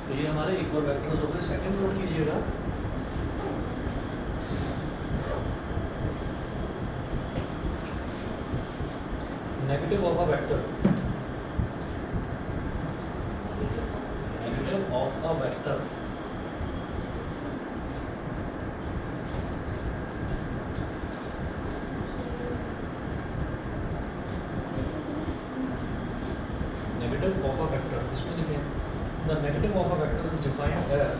तो ये हमारे एक और वेक्टर्स हो गए। सेकंड नोट कीजिएगा, negative of a vector, negative of a vector negative of a vector, इसमें लिखें the negative of a vector is defined as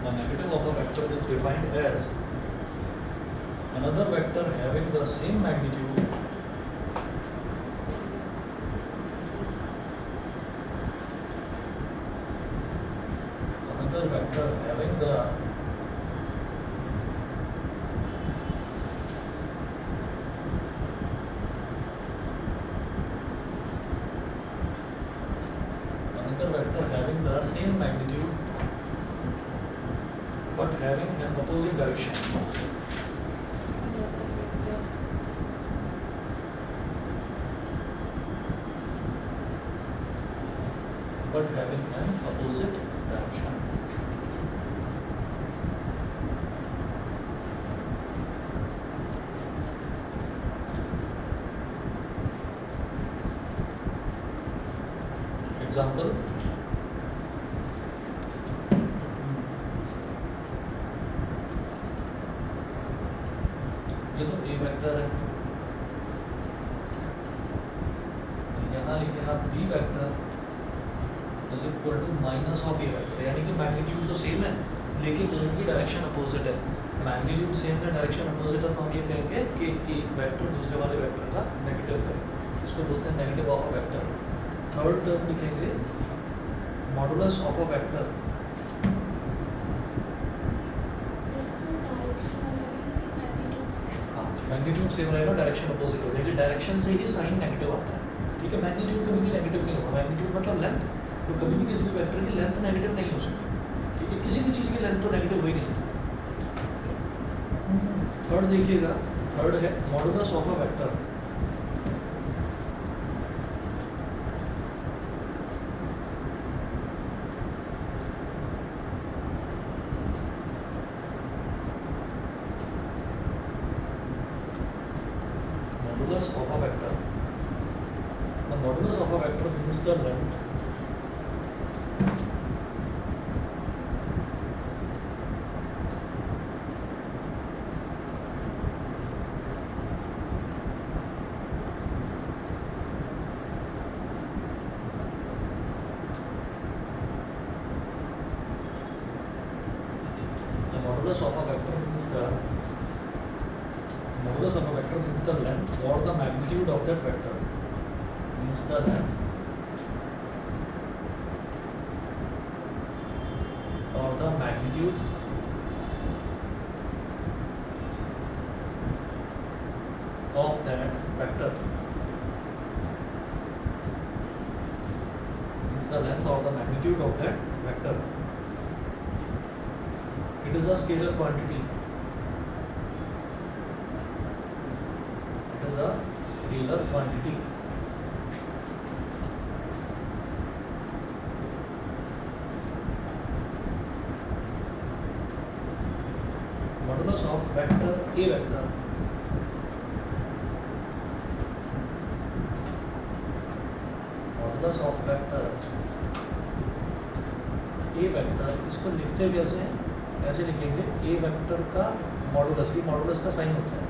the negative of a vector is defined as another vector having the same magnitude another vector having the same magnitude but having an opposite direction. But having an opposite direction. Example. ये तो ए vector है, यहाँ लिखे आप B vector is equal to minus of A vector, यानी कि magnitude तो same है लेकिन दोनों की डायरेक्शन अपोजिट है। मैग्नीट्यूड सेम है, डायरेक्शन अपोजिट है, तो हम ये कहेंगे कि एक वेक्टर दूसरे वाले वेक्टर का नेगेटिव है, इसको बोलते हैं negative of a vector. Third term लिखेंगे modulus of a vector, magnitude same रहेगा, डायरेक्शन अपोजिट हो जाएगी, डायरेक्शन से ही साइन नेगेटिव आता है। ठीक है, मैग्नीट्यूड कभी भी नेगेटिव नहीं होगा, मैग्नीट्यूड मतलब लेंथ, तो कभी भी किसी भी वेक्टर की लेंथ नेगेटिव नहीं हो सकती। ठीक है, किसी भी चीज़ की लेंथ तो नेगेटिव हो ही नहीं सकती। थर्ड देखिएगा, थर्ड है modulus of a vector. Modulus of a vector. The modulus of a vector means the length modulus of a vector means the modulus of a vector means the length or the magnitude of that vector, means the length or the magnitude of that vector, means the length or the magnitude of that vector. It is a scalar quantity. It is a scalar quantity. Modulus of vector A vector. Modulus of vector A vector, इसको लिखते कैसे हैं? ऐसे लिखेंगे A vector का modulus, ये modulus का sign होता है,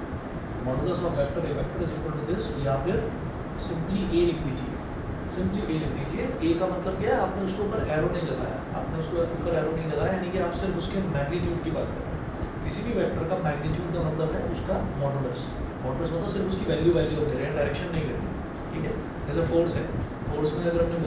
modulus of vector A vector is equal to this, या फिर सिंपली ए लिख दीजिए, सिंपली ए लिख दीजिए। ए का मतलब क्या है, आपने उसके ऊपर एरो नहीं लगाया, आपने उसके ऊपर एरो नहीं लगाया, यानी कि आप सिर्फ उसके मैग्नीट्यूड की बात कर रहे हैं। किसी भी वेक्टर का मैग्नीट्यूड का मतलब है उसका मॉडुलस, मॉडुलस मतलब सिर्फ उसकी वैल्यू ले रहे हैं, डायरेक्शन नहीं ले रहे हैं। ठीक है, जैसे फोर्स है, फोर्स में अगर हमने